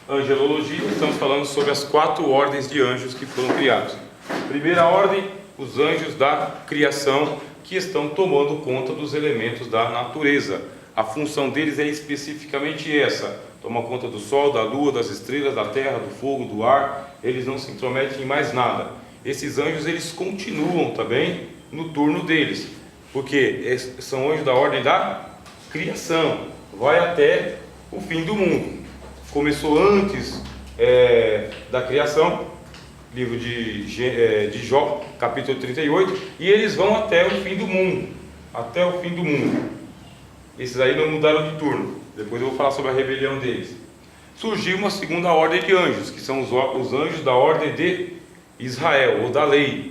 Angelologia, estamos falando sobre as 4 ordens de anjos que foram criados. Primeira ordem, os anjos da criação, que estão tomando conta dos elementos da natureza. A função deles é especificamente essa: tomar conta do sol, da lua, das estrelas, da terra, do fogo, do ar. Eles não se intrometem em mais nada. Esses anjos, eles continuam também no turno deles, porque são anjos da ordem da criação, vai até o fim do mundo. Começou antes da criação, livro de Jó, capítulo 38, e eles vão até o fim do mundo, até o fim do mundo. Esses aí não mudaram de turno. Depois eu vou falar sobre a rebelião deles. Surgiu uma segunda ordem de anjos, que são os anjos da ordem de Israel, ou da lei.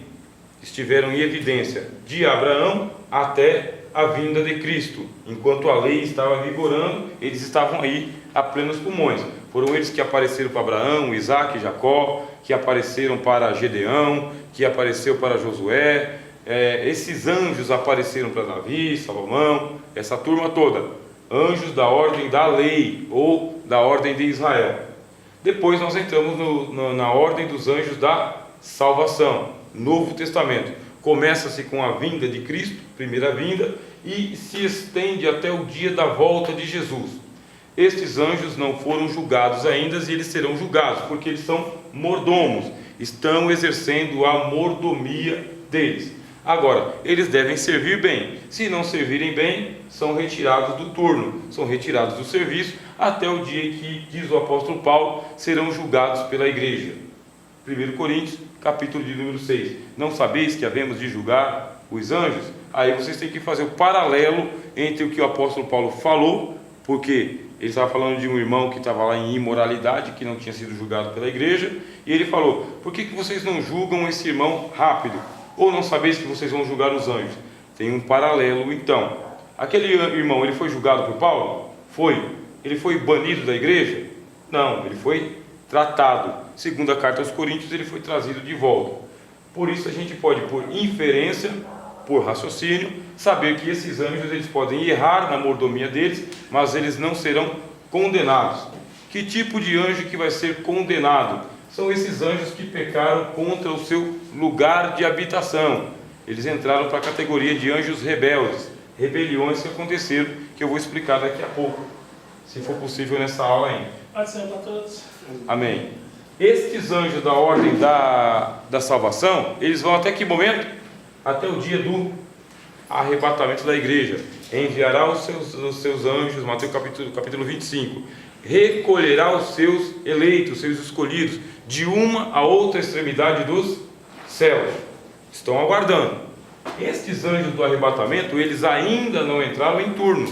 Estiveram em evidência de Abraão até a vinda de Cristo. Enquanto a lei estava vigorando, eles estavam aí a plenos pulmões. Foram eles que apareceram para Abraão, Isaac, Jacó, que apareceram para Gedeão, que apareceu para Josué. Esses anjos apareceram para Davi, Salomão, essa turma toda. Anjos da ordem da lei, ou da ordem de Israel. Depois nós entramos na ordem dos anjos da salvação, Novo Testamento. Começa-se com a vinda de Cristo, primeira vinda, e se estende até o dia da volta de Jesus. Estes anjos não foram julgados ainda, e eles serão julgados, porque eles são mordomos, estão exercendo a mordomia deles. Agora, eles devem servir bem. Se não servirem bem, são retirados do turno, são retirados do serviço, até o dia que, diz o apóstolo Paulo, serão julgados pela igreja. 1 Coríntios, capítulo de número 6. Não sabeis que havemos de julgar os anjos? Aí vocês têm que fazer o paralelo entre o que o apóstolo Paulo falou, porque ele estava falando de um irmão que estava lá em imoralidade, que não tinha sido julgado pela igreja, e ele falou: por que vocês não julgam esse irmão rápido? Ou não sabeis que vocês vão julgar os anjos? Tem um paralelo então. Aquele irmão, ele foi julgado por Paulo? Foi. Ele foi banido da igreja? Não, ele foi tratado. Segundo a carta aos Coríntios, ele foi trazido de volta. Por isso a gente pode, por inferência, por raciocínio, saber que esses anjos, eles podem errar na mordomia deles, mas eles não serão condenados. Que tipo de anjo que vai ser condenado? São esses anjos que pecaram contra o seu lugar de habitação. Eles entraram para a categoria de anjos rebeldes, rebeliões que aconteceram, que eu vou explicar daqui a pouco, se for possível nessa aula ainda. Pode ser para todos. Amém. Estes anjos da ordem da salvação, eles vão até que momento? Até o dia do arrebatamento da igreja. Enviará os seus anjos, Mateus capítulo 25. Recolherá os seus eleitos, seus escolhidos, de uma a outra extremidade dos céus. Estão aguardando. Estes anjos do arrebatamento, eles ainda não entraram em turno.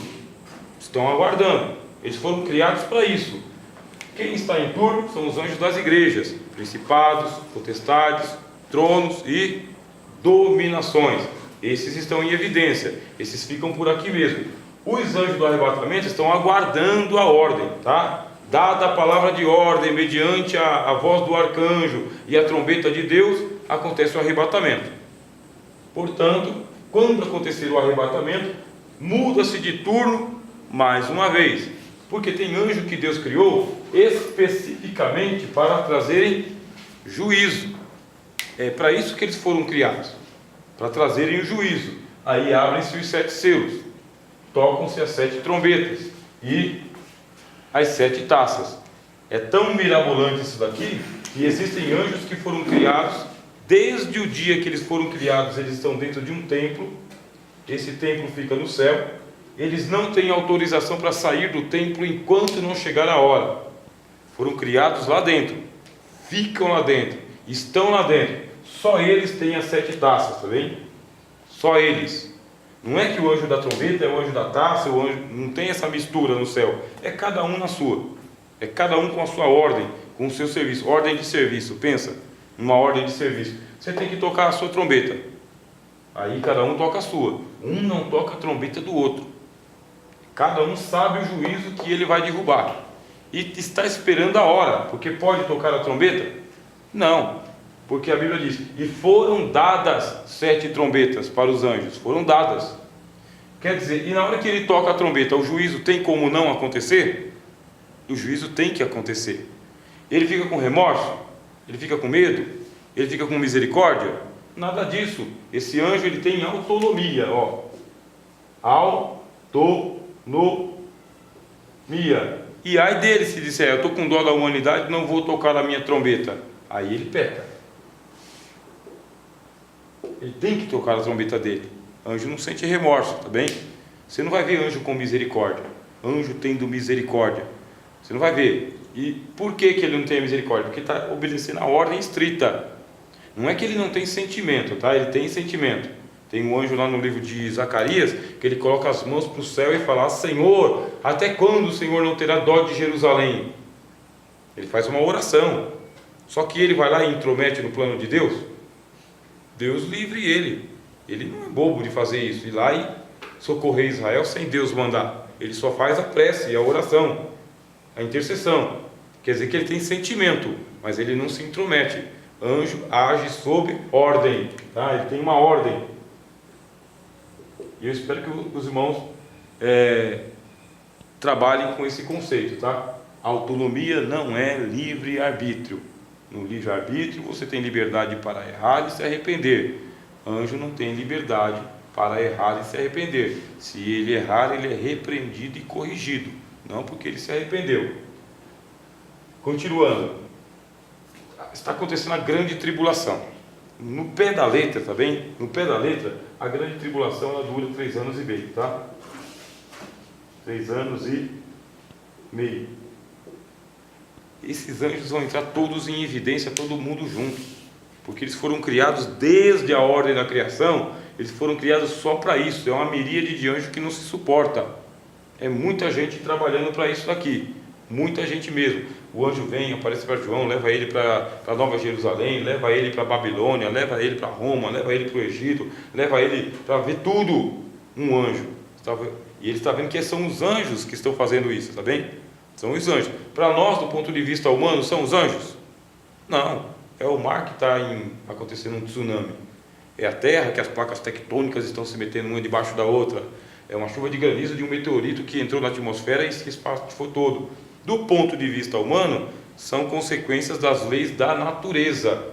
Estão aguardando. Eles foram criados para isso. Quem está em turno são os anjos das igrejas, principados, potestades, tronos e dominações. Esses estão em evidência, esses ficam por aqui mesmo. Os anjos do arrebatamento estão aguardando a ordem, tá? Dada a palavra de ordem, mediante a voz do arcanjo e a trombeta de Deus, acontece o arrebatamento. Portanto, quando acontecer o arrebatamento, muda-se de turno mais uma vez, porque tem anjo que Deus criou especificamente para trazerem juízo. É para isso que eles foram criados, para trazerem o juízo. Aí abrem-se os 7 selos, tocam-se as 7 trombetas e as 7 taças. É tão mirabolante isso daqui, que existem anjos que foram criados, desde o dia que eles foram criados, eles estão dentro de um templo. Esse templo fica no céu. Eles não têm autorização para sair do templo enquanto não chegar a hora. Foram criados lá dentro, ficam lá dentro, estão lá dentro. Só eles têm as 7 taças, tá bem? Só eles. Não é que o anjo da trombeta é o anjo da taça, o anjo, não tem essa mistura no céu. É cada um na sua. É cada um com a sua ordem, com o seu serviço. Ordem de serviço, pensa, numa ordem de serviço. Você tem que tocar a sua trombeta. Aí cada um toca a sua. Um não toca a trombeta do outro. Cada um sabe o juízo que ele vai derrubar. E está esperando a hora, porque pode tocar a trombeta? Não. Porque a Bíblia diz: e foram dadas 7 trombetas para os anjos. Foram dadas. Quer dizer, e na hora que ele toca a trombeta, o juízo tem como não acontecer? O juízo tem que acontecer. Ele fica com remorso? Ele fica com medo? Ele fica com misericórdia? Nada disso. Esse anjo, ele tem autonomia, ó. Autonomia. E ai dele se disser, eu estou com dó da humanidade, não vou tocar a minha trombeta. Aí ele peca. Ele tem que tocar a trombeta dele. Anjo não sente remorso, tá bem? Você não vai ver anjo com misericórdia. Anjo tendo misericórdia. Você não vai ver. E por que ele não tem misericórdia? Porque está obedecendo a ordem estrita. Não é que ele não tem sentimento, tá? Ele tem sentimento. Tem um anjo lá no livro de Zacarias, que ele coloca as mãos para o céu e fala: Senhor, até quando o Senhor não terá dó de Jerusalém? Ele faz uma oração. Só que ele vai lá e intromete no plano de Deus. Deus livre ele. Ele não é bobo de fazer isso, ir lá e socorrer Israel sem Deus mandar. Ele só faz a prece, a oração, a intercessão. Quer dizer que ele tem sentimento, mas ele não se intromete. Anjo age sob ordem, tá? Ele tem uma ordem. E eu espero que os irmãos trabalhem com esse conceito, tá? Autonomia não é livre-arbítrio. No livre-arbítrio você tem liberdade para errar e se arrepender. Anjo não tem liberdade para errar e se arrepender. Se ele errar, ele é repreendido e corrigido, não porque ele se arrependeu. Continuando, está acontecendo a grande tribulação. No pé da letra, tá bem? No pé da letra, a grande tribulação ela dura 3 anos e meio, tá? 3 anos e meio. Esses anjos vão entrar todos em evidência, todo mundo junto, porque eles foram criados desde a ordem da criação. Eles foram criados só para isso. É uma miríade de anjos que não se suporta. É muita gente trabalhando para isso daqui, muita gente mesmo. O anjo vem, aparece para João, leva ele para Nova Jerusalém, leva ele para Babilônia, leva ele para Roma, leva ele para o Egito, leva ele para ver tudo. Um anjo. E ele está vendo que são os anjos que estão fazendo isso, tá bem? São os anjos. Para nós, do ponto de vista humano, são os anjos? Não. É o mar que está acontecendo um tsunami. É a terra que as placas tectônicas estão se metendo uma debaixo da outra. É uma chuva de granizo de um meteorito que entrou na atmosfera e se espatifou todo. Do ponto de vista humano, são consequências das leis da natureza.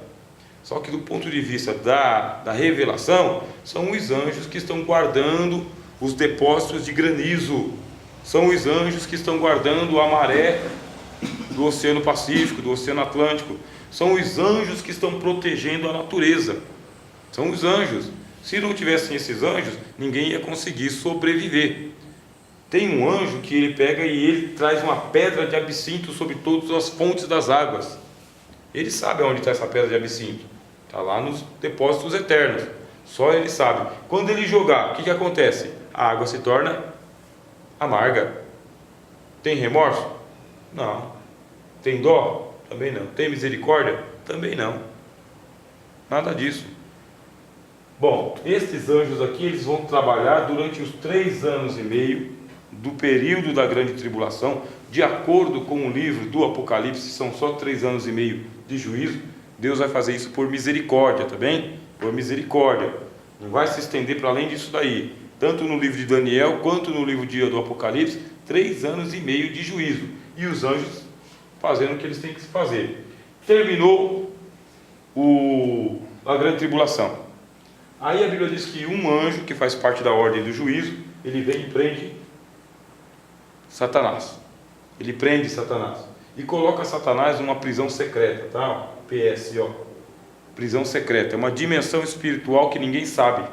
Só que do ponto de vista da revelação, são os anjos que estão guardando os depósitos de granizo. São os anjos que estão guardando a maré do Oceano Pacífico, do Oceano Atlântico. São os anjos que estão protegendo a natureza. São os anjos. Se não tivessem esses anjos, ninguém ia conseguir sobreviver. Tem um anjo que ele pega e ele traz uma pedra de absinto sobre todas as fontes das águas. Ele sabe onde está essa pedra de absinto. Está lá nos depósitos eternos. Só ele sabe. Quando ele jogar, o que acontece? A água se torna amarga. Tem remorso? Não. Tem dó? Também não. Tem misericórdia? Também não. Nada disso. Bom, esses anjos aqui, eles vão trabalhar durante os 3 anos e meio do período da grande tribulação. De acordo com o livro do Apocalipse, são só 3 anos e meio de juízo. Deus vai fazer isso por misericórdia, tá bem? Por misericórdia. Não vai se estender para além disso daí. Tanto no livro de Daniel, quanto no livro do Apocalipse, 3 anos e meio de juízo. E os anjos fazendo o que eles têm que fazer. Terminou a grande tribulação. Aí a Bíblia diz que um anjo, que faz parte da ordem do juízo, ele vem e prende Satanás. Ele prende Satanás e coloca Satanás numa prisão secreta, tá? PS, ó. Prisão secreta. É uma dimensão espiritual que ninguém sabe.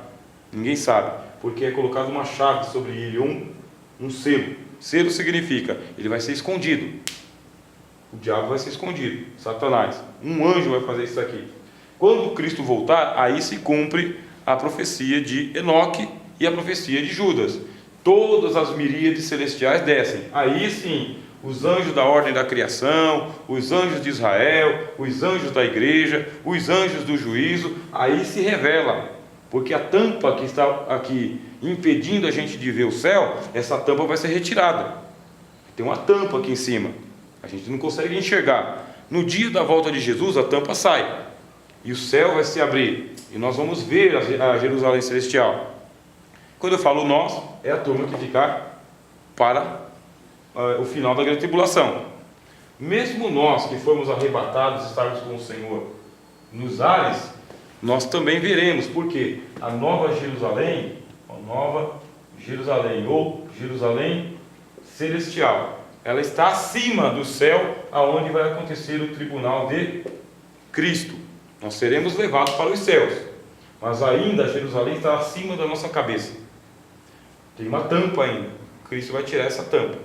Ninguém sabe, porque é colocado uma chave sobre ele, um selo. Selo significa, ele vai ser escondido. O diabo vai ser escondido, Satanás. Um anjo vai fazer isso aqui. Quando Cristo voltar, aí se cumpre a profecia de Enoque e a profecia de Judas. Todas as miríades celestiais descem. Aí sim, os anjos da ordem da criação, os anjos de Israel, os anjos da igreja, os anjos do juízo, aí se revela. Porque a tampa que está aqui impedindo a gente de ver o céu, essa tampa vai ser retirada. Tem uma tampa aqui em cima. A gente não consegue enxergar. No dia da volta de Jesus, a tampa sai. E o céu vai se abrir. E nós vamos ver a Jerusalém Celestial. Quando eu falo nós, é a turma que ficar para o final da grande tribulação. Mesmo nós que fomos arrebatados, estarmos com o Senhor nos ares, nós também veremos, porque a Nova Jerusalém ou Jerusalém Celestial, ela está acima do céu, aonde vai acontecer o tribunal de Cristo. Nós seremos levados para os céus, mas ainda Jerusalém está acima da nossa cabeça. Tem uma tampa ainda. Cristo vai tirar essa tampa.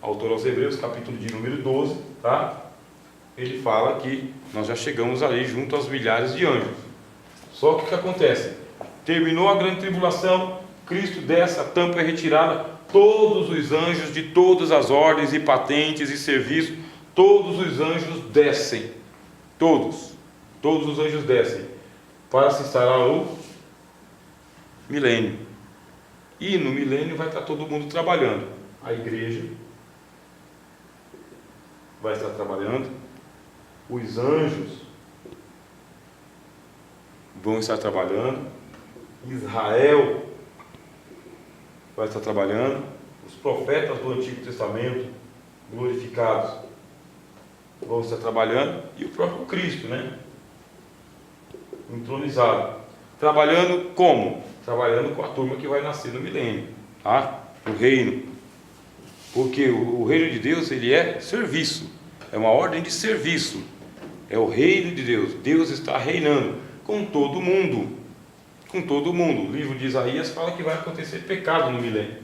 Autor aos Hebreus, capítulo de número 12, tá? Ele fala que nós já chegamos ali junto aos milhares de anjos. Só que o que acontece? Terminou a grande tribulação, Cristo desce, a tampa é retirada, todos os anjos de todas as ordens e patentes e serviços, todos os anjos descem. Todos os anjos descem para se instalar o milênio. E no milênio vai estar todo mundo trabalhando. A igreja vai estar trabalhando, os anjos vão estar trabalhando, Israel vai estar trabalhando, os profetas do Antigo Testamento glorificados vão estar trabalhando, e o próprio Cristo, né? Entronizado. Trabalhando como? Trabalhando com a turma que vai nascer no milênio, tá? No reino. Porque o reino de Deus, ele é serviço. É uma ordem de serviço. É o reino de Deus. Deus está reinando com todo mundo. Com todo mundo. O livro de Isaías fala que vai acontecer pecado no milênio.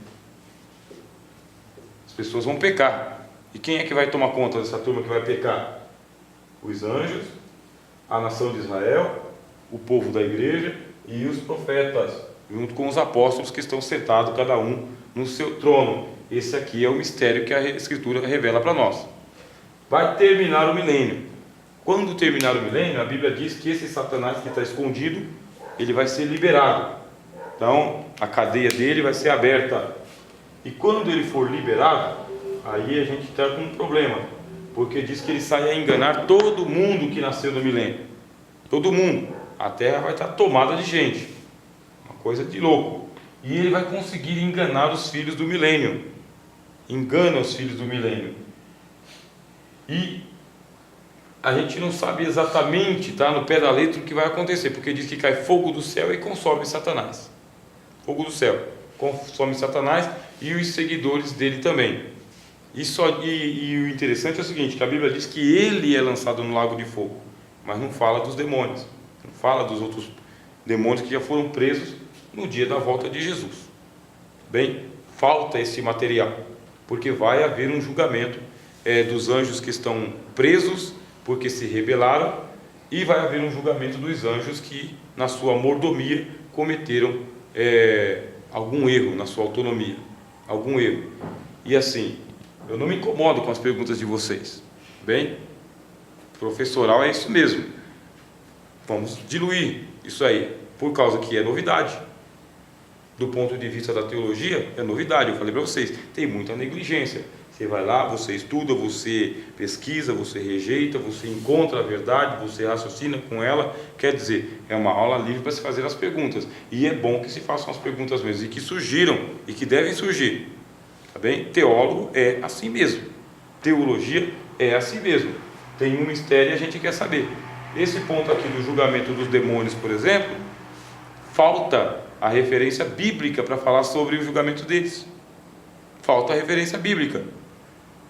As pessoas vão pecar. E quem é que vai tomar conta dessa turma que vai pecar? Os anjos, a nação de Israel, o povo da igreja e os profetas, junto com os apóstolos que estão sentados, cada um no seu trono. Esse aqui é o mistério que a Escritura revela para nós. Vai terminar o milênio. Quando terminar o milênio, a Bíblia diz que esse Satanás que está escondido, ele vai ser liberado. Então, a cadeia dele vai ser aberta. E quando ele for liberado, aí a gente está com um problema, porque diz que ele sai a enganar todo mundo que nasceu no milênio. Todo mundo. A terra vai estar tomada de gente. Uma coisa de louco. E ele vai conseguir enganar os filhos do milênio. Engana os filhos do milênio. E a gente não sabe exatamente, tá, no pé da letra, o que vai acontecer, porque diz que cai fogo do céu e consome Satanás. Fogo do céu consome Satanás e os seguidores dele também. E o interessante é o seguinte, que a Bíblia diz que ele é lançado no lago de fogo, mas não fala dos demônios, não fala dos outros demônios que já foram presos no dia da volta de Jesus. Bem, falta esse material, porque vai haver um julgamento dos anjos que estão presos porque se rebelaram, e vai haver um julgamento dos anjos que na sua mordomia cometeram algum erro na sua autonomia, algum erro. E assim, eu não me incomodo com as perguntas de vocês, bem, professoral é isso mesmo, vamos diluir isso aí, por causa que é novidade. Do ponto de vista da teologia, é novidade. Eu falei para vocês, tem muita negligência. Você vai lá, você estuda, você pesquisa, você rejeita, você encontra a verdade, você raciocina com ela. Quer dizer, é uma aula livre para se fazer as perguntas. E é bom que se façam as perguntas mesmo, e que surgiram, e que devem surgir. Tá bem? Teólogo é assim mesmo. Teologia é assim mesmo. Tem um mistério e a gente quer saber. Esse ponto aqui do julgamento dos demônios, por exemplo, falta a referência bíblica para falar sobre o julgamento deles. Falta a referência bíblica.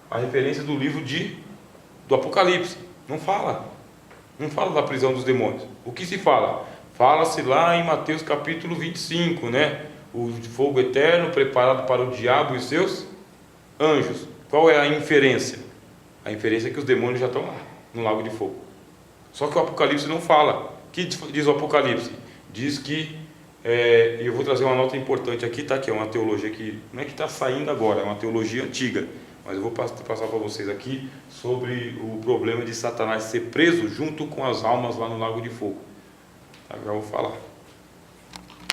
A referência do livro do Apocalipse. Não fala da prisão dos demônios. O que se fala? Fala-se lá em Mateus capítulo 25, né? O fogo eterno preparado para o diabo e os seus anjos. Qual é a inferência? A inferência é que os demônios já estão lá, no lago de fogo. Só que o Apocalipse não fala. O que diz o Apocalipse? Diz que, eu vou trazer uma nota importante aqui, tá? Que é uma teologia que não é que está saindo agora, é uma teologia antiga. Mas eu vou passar para vocês aqui sobre o problema de Satanás ser preso junto com as almas lá no lago de fogo. Tá? Já vou falar.